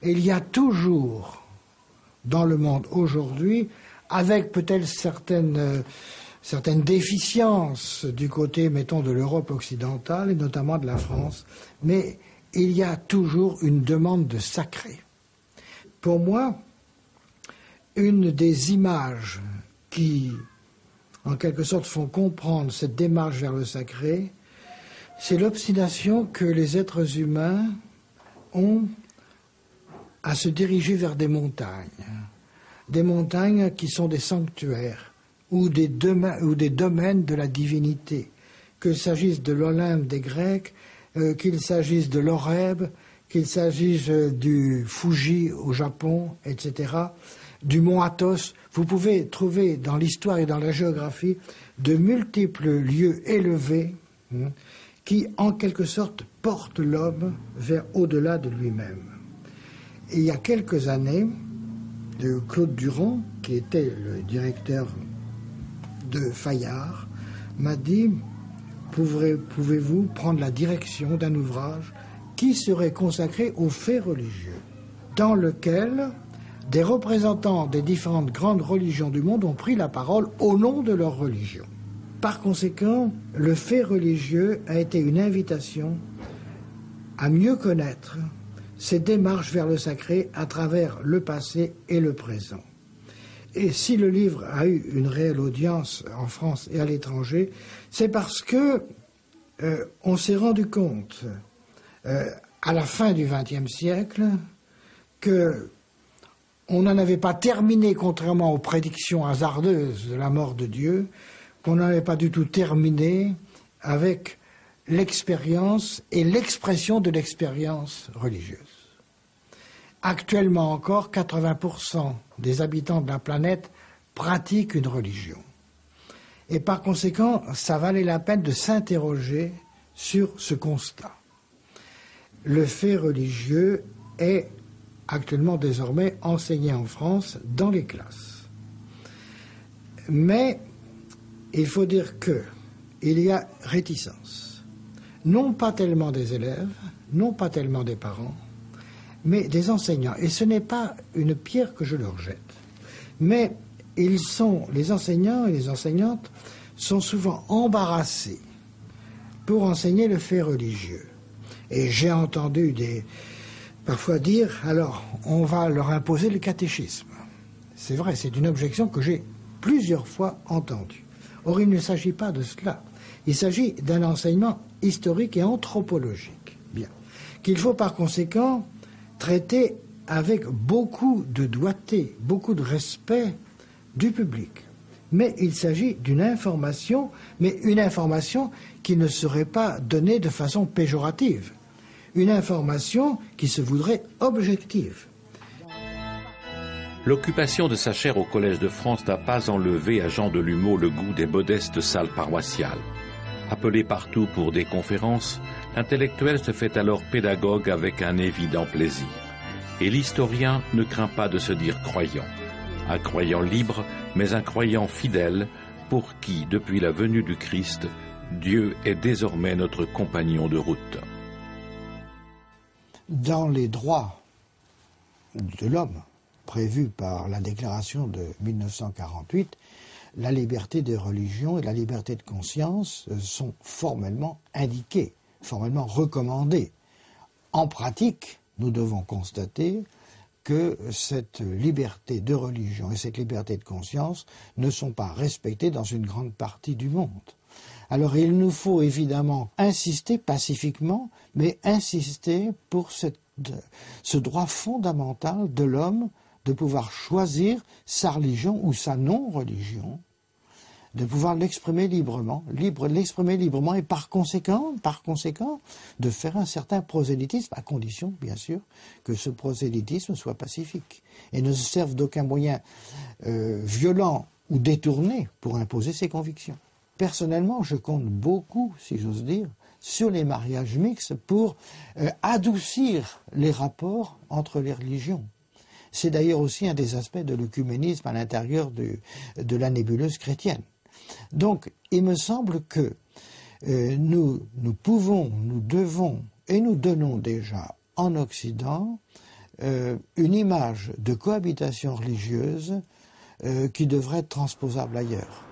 Et il y a toujours dans le monde aujourd'hui, avec peut-être certaines déficiences du côté, mettons, de l'Europe occidentale et notamment de la France, mais il y a toujours une demande de sacré. Pour moi, une des images qui, en quelque sorte, font comprendre cette démarche vers le sacré, c'est l'obstination que les êtres humains ont à se diriger vers des montagnes qui sont des sanctuaires ou des domaines de la divinité, qu'il s'agisse de l'Olympe des Grecs, qu'il s'agisse de l'Horeb, qu'il s'agisse du Fuji au Japon, etc., du mont Athos. Vous pouvez trouver dans l'histoire et dans la géographie de multiples lieux élevés qui, en quelque sorte, portent l'homme vers au-delà de lui-même. Et il y a quelques années, Claude Durand, qui était le directeur de Fayard, m'a dit « Pouvez-vous prendre la direction d'un ouvrage qui serait consacré aux faits religieux, dans lequel des représentants des différentes grandes religions du monde ont pris la parole au nom de leur religion. Par conséquent, le fait religieux a été une invitation à mieux connaître ces démarches vers le sacré à travers le passé et le présent. Et si le livre a eu une réelle audience en France et à l'étranger, c'est parce que on s'est rendu compte à la fin du XXe siècle que on n'en avait pas terminé, contrairement aux prédictions hasardeuses de la mort de Dieu, qu'on n'en avait pas du tout terminé avec l'expérience et l'expression de l'expérience religieuse. Actuellement encore, 80% des habitants de la planète pratiquent une religion. Et par conséquent, ça valait la peine de s'interroger sur ce constat. Le fait religieux est actuellement désormais enseigné en France dans les classes. Mais il faut dire qu'il y a réticence. Non pas tellement des élèves, non pas tellement des parents, mais des enseignants. Et ce n'est pas une pierre que je leur jette. Mais les enseignants et les enseignantes sont souvent embarrassés pour enseigner le fait religieux. Et j'ai entendu parfois dire, alors, on va leur imposer le catéchisme. C'est vrai, c'est une objection que j'ai plusieurs fois entendue. Or, il ne s'agit pas de cela. Il s'agit d'un enseignement historique et anthropologique. Bien. Qu'il faut par conséquent traiter avec beaucoup de doigté, beaucoup de respect du public. Mais il s'agit d'une information, mais une information qui ne serait pas donnée de façon péjorative. Une information qui se voudrait objective. L'occupation de sa chaire au Collège de France n'a pas enlevé à Jean Delumeau le goût des modestes salles paroissiales. Appelé partout pour des conférences, l'intellectuel se fait alors pédagogue avec un évident plaisir. Et l'historien ne craint pas de se dire croyant. Un croyant libre, mais un croyant fidèle, pour qui, depuis la venue du Christ, Dieu est désormais notre compagnon de route. Dans les droits de l'homme prévus par la déclaration de 1948, la liberté de religion et la liberté de conscience sont formellement indiquées, formellement recommandées. En pratique, nous devons constater que cette liberté de religion et cette liberté de conscience ne sont pas respectées dans une grande partie du monde. Alors il nous faut évidemment insister pacifiquement, mais insister pour ce droit fondamental de l'homme de pouvoir choisir sa religion ou sa non-religion, de pouvoir l'exprimer librement, et par conséquent, de faire un certain prosélytisme, à condition, bien sûr, que ce prosélytisme soit pacifique et ne se serve d'aucun moyen violent ou détourné pour imposer ses convictions. Personnellement, je compte beaucoup, si j'ose dire, sur les mariages mixtes pour adoucir les rapports entre les religions. C'est d'ailleurs aussi un des aspects de l'œcuménisme à l'intérieur de la nébuleuse chrétienne. Donc, il me semble que nous pouvons, nous devons et nous donnons déjà en Occident une image de cohabitation religieuse qui devrait être transposable ailleurs.